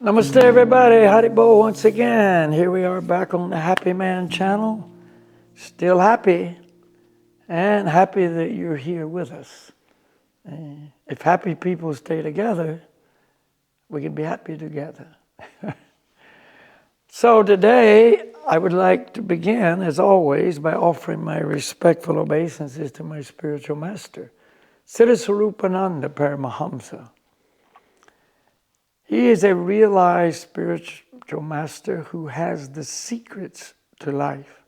Namaste everybody, Haribo once again. Here we are back on the Happy Man channel. Still happy and happy that you're here with us. If happy people stay together, we can be happy together. So today I would like to begin, as always, by offering my respectful obeisances to my spiritual master, Siddhasarupananda Paramahamsa. He is a realized spiritual master who has the secrets to life.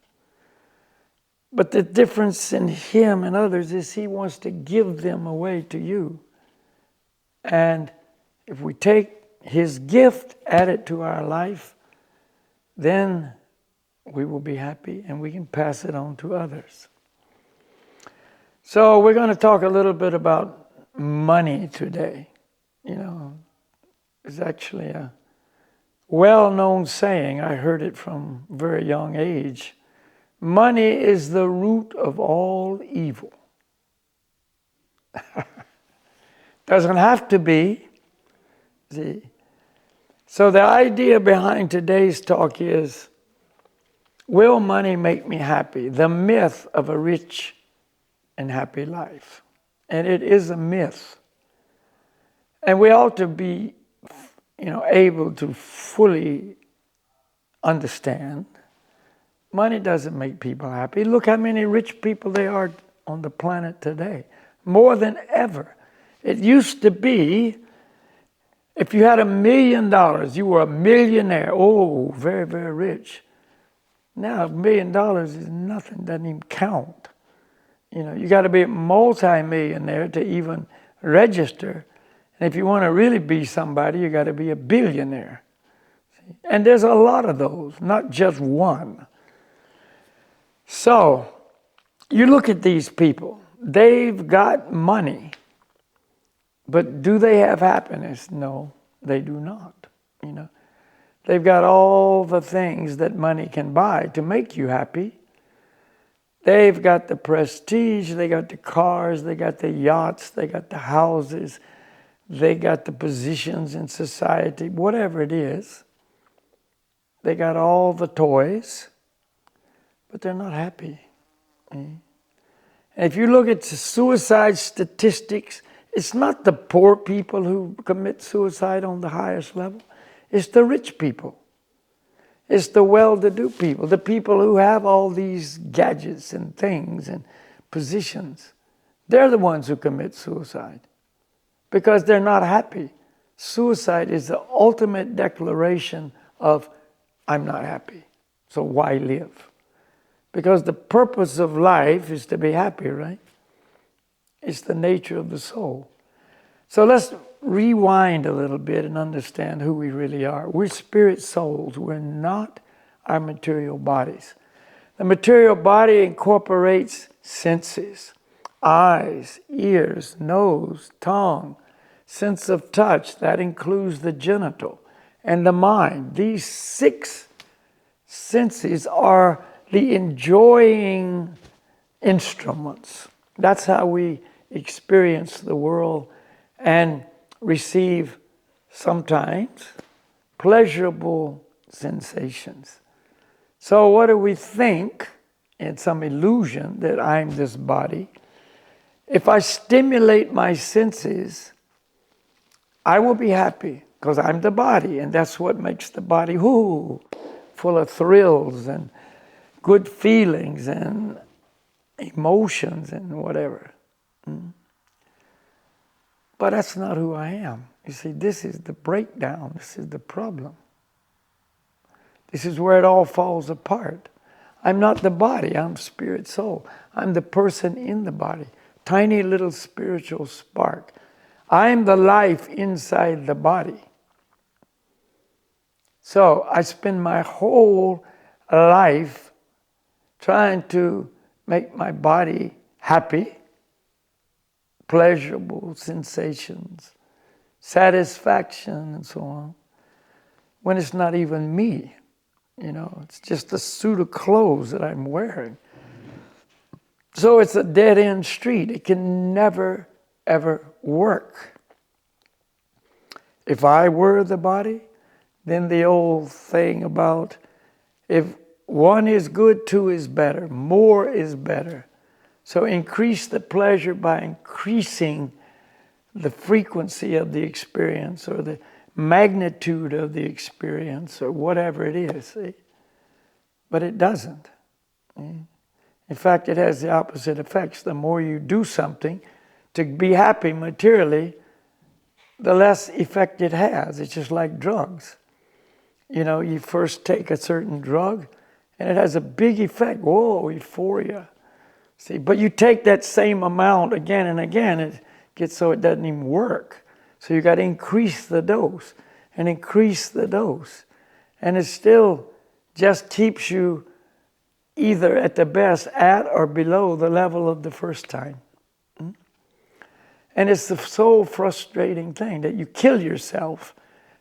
But the difference in him and others is he wants to give them away to you. And if we take his gift, add it to our life, then we will be happy and we can pass it on to others. So we're going to talk a little bit about money today. It's actually a well-known saying. I heard it from a very young age. Money is the root of all evil. Doesn't have to be. See? So the idea behind today's talk is, will money make me happy? The myth of a rich and happy life. And it is a myth. And we ought to be able to fully understand. Money doesn't make people happy. Look how many rich people there are on the planet today. More than ever. It used to be, if you had $1 million, you were a millionaire. Oh, very, very rich. Now $1 million is nothing, doesn't even count. You got to be a multi-millionaire to even register. And if you want to really be somebody, you got to be a billionaire. See? And there's a lot of those, not just one. So, you look at these people. They've got money. But do they have happiness? No, they do not. They've got all the things that money can buy to make you happy. They've got the prestige, they got the cars, they got the yachts, they got the houses, they got the positions in society, whatever it is. They got all the toys, but they're not happy. And if you look at suicide statistics, it's not the poor people who commit suicide on the highest level. It's the rich people. It's the well-to-do people, the people who have all these gadgets and things and positions. They're the ones who commit suicide because they're not happy. Suicide is the ultimate declaration of, I'm not happy, so why live? Because the purpose of life is to be happy, right? It's the nature of the soul. So let's rewind a little bit and understand who we really are. We're spirit souls. We're not our material bodies. The material body incorporates senses, eyes, ears, nose, tongue, sense of touch. That includes the genital and the mind. These 6 senses are the enjoying instruments. That's how we experience the world and receive sometimes pleasurable sensations. So what do we think? In some illusion that I'm this body. If I stimulate my senses, I will be happy because I'm the body, and that's what makes the body full of thrills and good feelings and emotions and whatever. But that's not who I am. You see, this is the breakdown. This is the problem. This is where it all falls apart. I'm not the body. I'm spirit soul. I'm the person in the body. Tiny little spiritual spark. I'm the life inside the body. So I spend my whole life trying to make my body happy, pleasurable sensations, satisfaction, and so on, when it's not even me. It's just a suit of clothes that I'm wearing. So it's a dead-end street. It can never, ever work. If I were the body, Then the old thing about if one is good, two is better, more is better. So increase the pleasure by increasing the frequency of the experience or the magnitude of the experience or whatever it is. See? But it doesn't. In fact, it has the opposite effects. The more you do something to be happy materially, the less effect it has. It's just like drugs. You know, you first take a certain drug and it has a big effect. Whoa, euphoria. See, but you take that same amount again and again, it gets so it doesn't even work. So you got to increase the dose and increase the dose. And it still just keeps you either at the best at or below the level of the first time. And it's the so frustrating thing that you kill yourself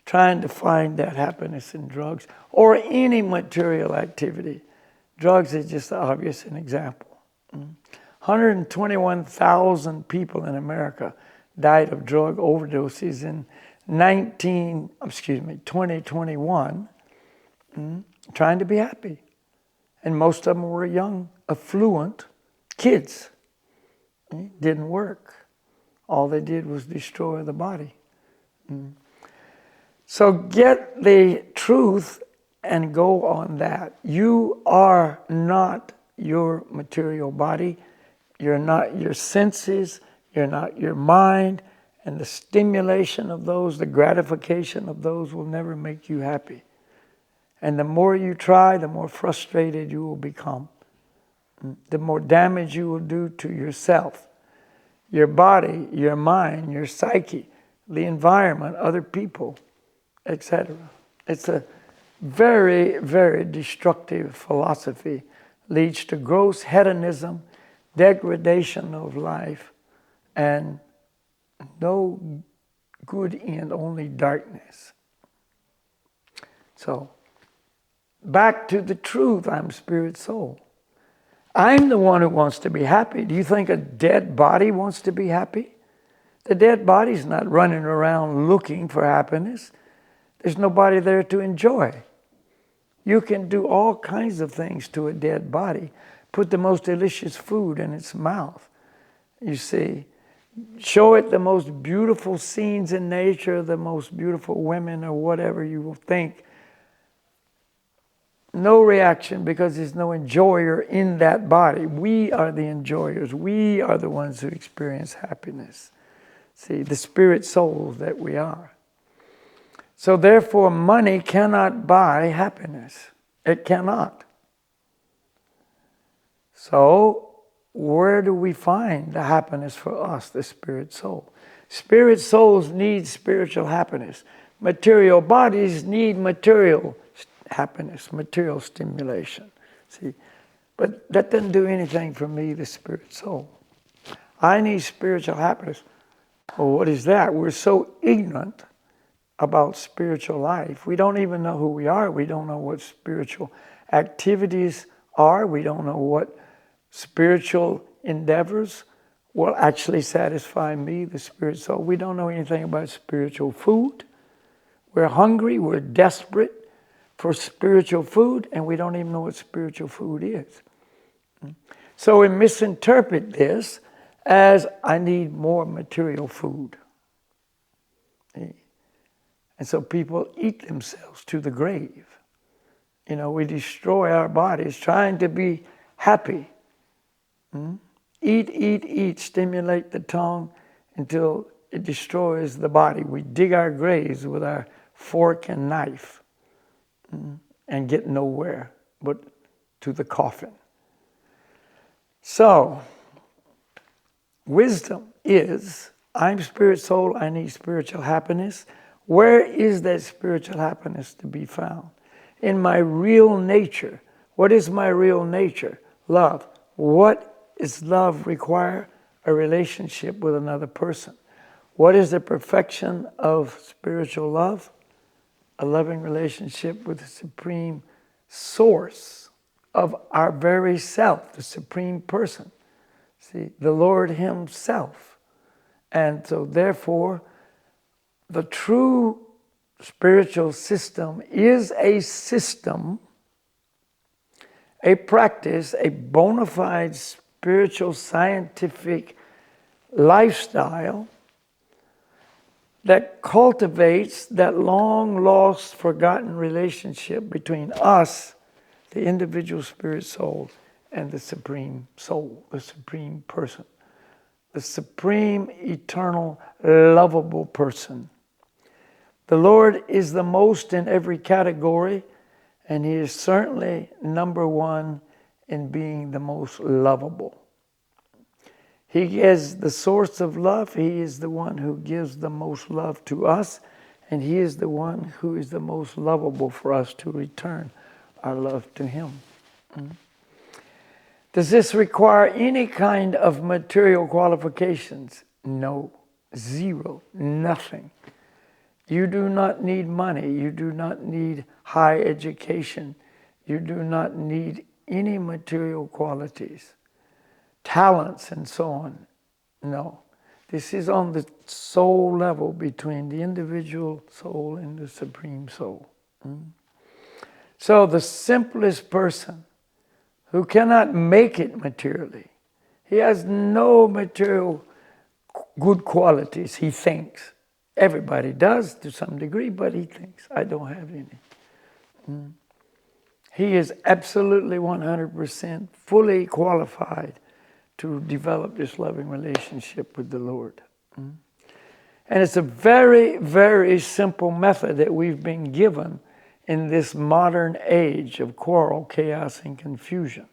trying to find that happiness in drugs or any material activity. Drugs is just the obvious an example. 121,000 people in America died of drug overdoses in 2021, trying to be happy. And most of them were young, affluent kids. It didn't work. All they did was destroy the body. So get the truth and go on that. You are not your material body. You're not your senses. You're not your mind. And the stimulation of those, the gratification of those will never make you happy. And the more you try, the more frustrated you will become. The more damage you will do to yourself, your body, your mind, your psyche, the environment, other people, etc. It's a very, very destructive philosophy. Leads to gross hedonism, degradation of life, and no good end, only darkness. So, back to the truth, I'm spirit soul. I'm the one who wants to be happy. Do you think a dead body wants to be happy? The dead body's not running around looking for happiness. There's nobody there to enjoy. You can do all kinds of things to a dead body. Put the most delicious food in its mouth. You see, show it the most beautiful scenes in nature, the most beautiful women or whatever you will think. No reaction because there's no enjoyer in that body. We are the enjoyers. We are the ones who experience happiness. See, the spirit souls that we are. So therefore, money cannot buy happiness. It cannot. So, where do we find the happiness for us, the spirit soul? Spirit souls need spiritual happiness. Material bodies need material happiness, material stimulation. See, but that doesn't do anything for me, the spirit soul. I need spiritual happiness. Well, what is that? We're so ignorant about spiritual life. We don't even know who we are. We don't know what spiritual activities are. We don't know what spiritual endeavors will actually satisfy me, the spirit soul. We don't know anything about spiritual food. We're hungry. We're desperate for spiritual food, and we don't even know what spiritual food is. So we misinterpret this as I need more material food. And so people eat themselves to the grave. You know, we destroy our bodies trying to be happy. Eat, stimulate the tongue until it destroys the body. We dig our graves with our fork and knife and get nowhere but to the coffin. So, wisdom is, I'm spirit soul, I need spiritual happiness. Where is that spiritual happiness to be found? In my real nature. What is my real nature? Love. What does love require? A relationship with another person. What is the perfection of spiritual love? A loving relationship with the supreme source of our very self, the supreme person. See, the Lord Himself. And so therefore, the true spiritual system is a system, a practice, a bona fide spiritual scientific lifestyle that cultivates that long lost, forgotten relationship between us, the individual spirit soul, and the supreme soul, the supreme person, the supreme, eternal, lovable person. The Lord is the most in every category, and He is certainly number one in being the most lovable. He is the source of love. He is the one who gives the most love to us, and He is the one who is the most lovable for us to return our love to Him. Does this require any kind of material qualifications? No. Zero. Nothing. You do not need money. You do not need high education. You do not need any material qualities, talents, and so on. No. This is on the soul level between the individual soul and the supreme soul. So the simplest person who cannot make it materially, he has no material good qualities, he thinks. Everybody does to some degree, but he thinks, I don't have any. He is absolutely 100% fully qualified to develop this loving relationship with the Lord. And it's a very, very simple method that we've been given in this modern age of quarrel, chaos, and confusion.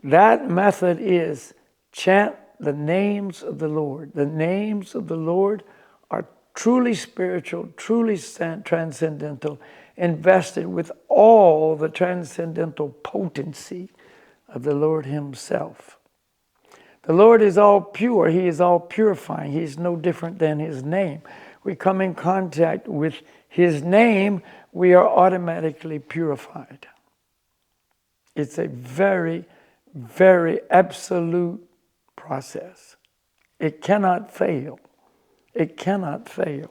That method is chant the names of the Lord. The names of the Lord are truly spiritual, truly transcendental, invested with all the transcendental potency of the Lord Himself. The Lord is all pure. He is all purifying. He is no different than His name. We come in contact with His name, we are automatically purified. It's a very, very absolute process. It cannot fail. It cannot fail.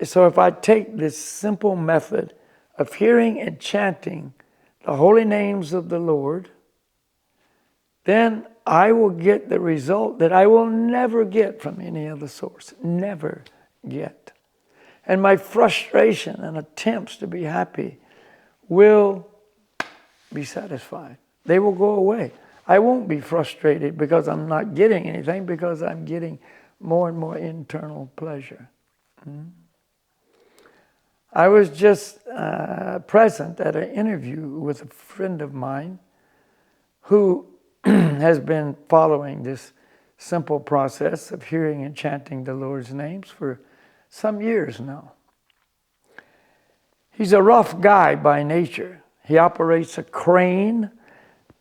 So if I take this simple method of hearing and chanting the holy names of the Lord, then I will get the result that I will never get from any other source. Never get. And my frustration and attempts to be happy will be satisfied. They will go away. I won't be frustrated because I'm not getting anything, because I'm getting more and more internal pleasure. I was just present at an interview with a friend of mine who has been following this simple process of hearing and chanting the Lord's names for some years now. He's a rough guy by nature. He operates a crane,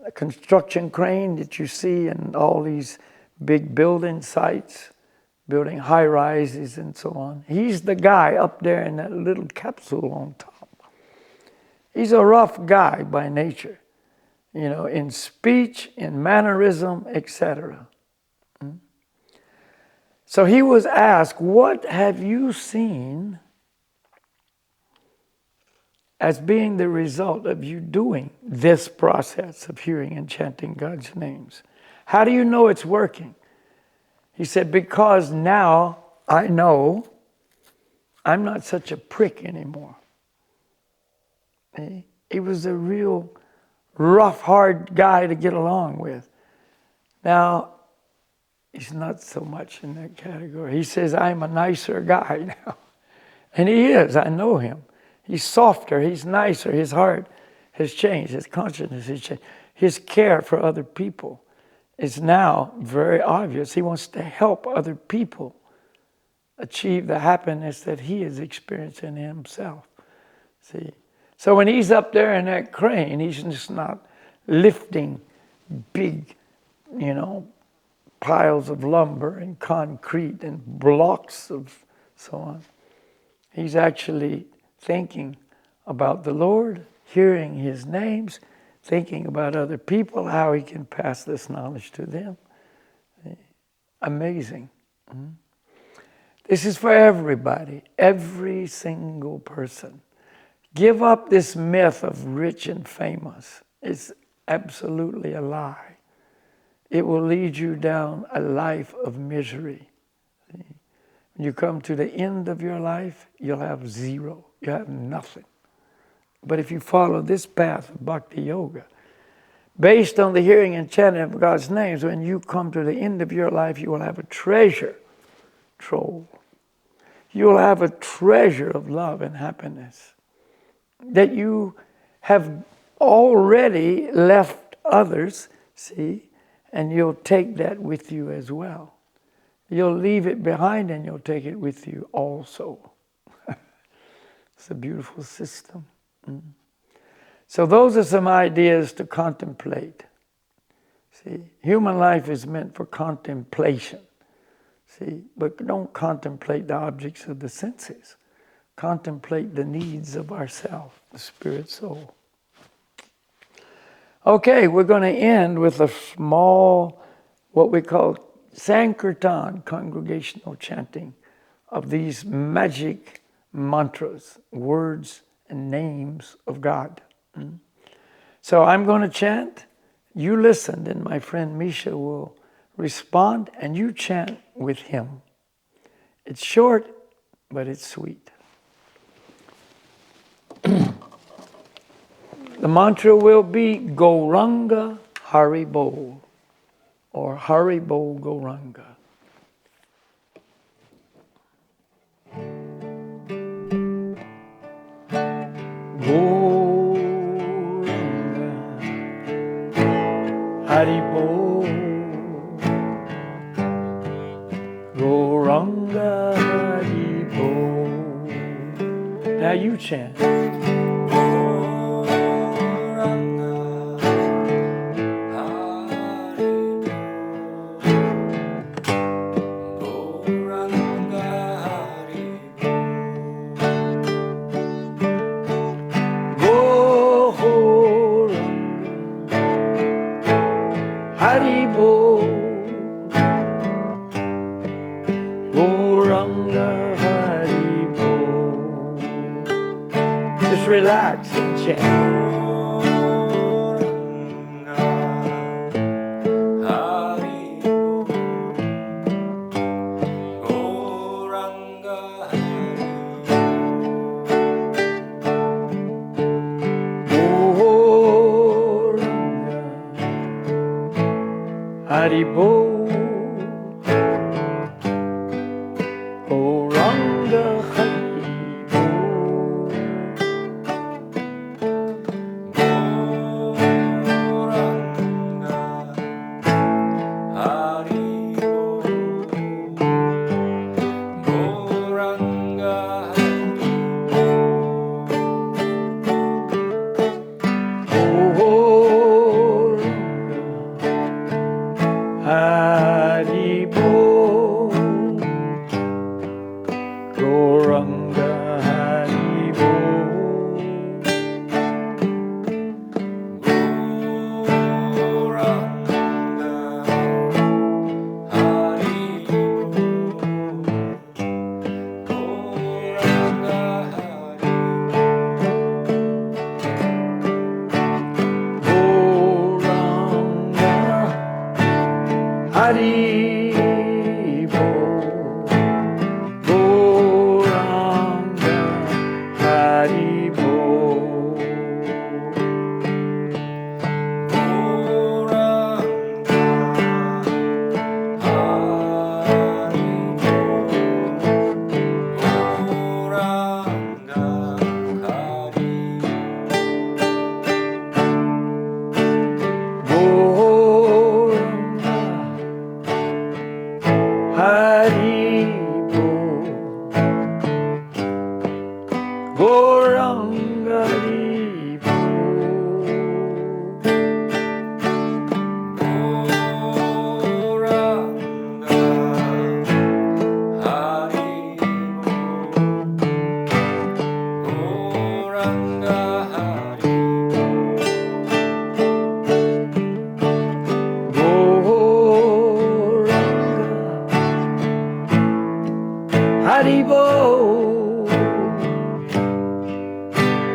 a construction crane that you see in all these big building sites, building high rises and so on. He's the guy up there in that little capsule on top. He's a rough guy by nature, in speech, in mannerism, etc. So he was asked, what have you seen as being the result of you doing this process of hearing and chanting God's names? How do you know it's working? He said, because now I know I'm not such a prick anymore. He was a real rough, hard guy to get along with. Now, he's not so much in that category. He says, I'm a nicer guy now. And he is. I know him. He's softer. He's nicer. His heart has changed. His consciousness has changed. His care for other people is now very obvious. He wants to help other people achieve the happiness that he is experiencing himself. See? So when he's up there in that crane, he's just not lifting big, piles of lumber and concrete and blocks of so on. He's actually thinking about the Lord, hearing His names, thinking about other people, how he can pass this knowledge to them. Amazing. This is for everybody, every single person. Give up this myth of rich and famous. It's absolutely a lie. It will lead you down a life of misery. When you come to the end of your life, you'll have zero. You'll have nothing. But if you follow this path of Bhakti Yoga, based on the hearing and chanting of God's names, when you come to the end of your life, you will have a treasure trove. You will have a treasure of love and happiness that you have already left others, see, and you'll take that with you as well. You'll leave it behind and you'll take it with you also. It's a beautiful system. So those are some ideas to contemplate. See, human life is meant for contemplation. See, but don't contemplate the objects of the senses. Contemplate the needs of ourself, the spirit soul. Okay, we're going to end with a small, what we call Sankirtan, congregational chanting of these magic mantras, words and names of God. So I'm going to chant. You listen, and my friend Misha will respond, and you chant with him. It's short, but it's sweet. The mantra will be Gauranga Haribo, or Haribo Gauranga. Gauranga Haribo, Gauranga Haribo. Now you chant. Just relax and chant. Haribo, Gauranga Haribo, Gauranga Haribo, Gauranga Haribo,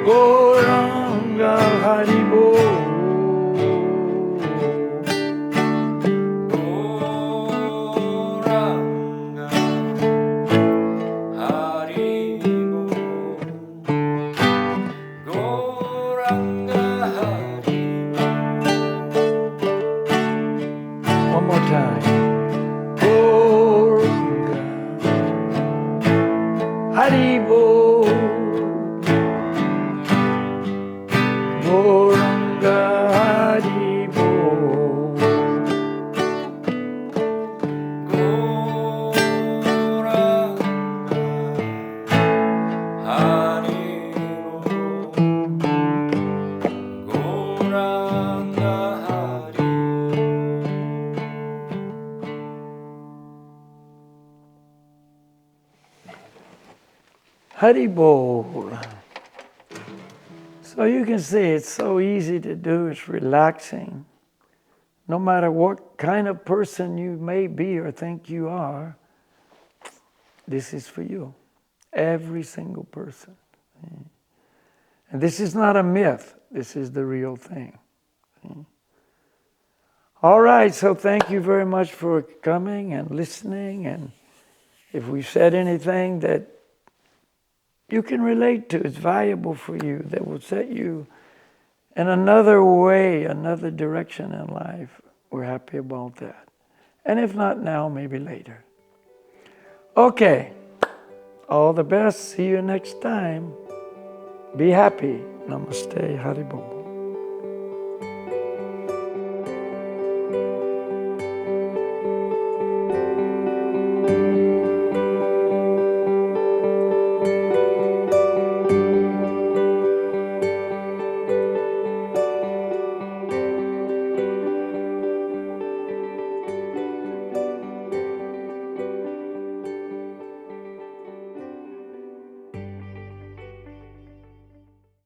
Goranga Haribo. Goranga Haribo. Goranga Haribo. One more time. Goranga Haribo. Goranga Haribo. Haribol. So you can see it's so easy to do, it's relaxing. No matter what kind of person you may be or think you are, this is for you. Every single person. And this is not a myth, this is the real thing. All right, so thank you very much for coming and listening. And if we said anything that you can relate to, it's valuable for you, that will set you in another way, another direction in life, we're happy about that. And if not now, maybe later. Okay, all the best. See you next time. Be happy. Namaste, Haribo.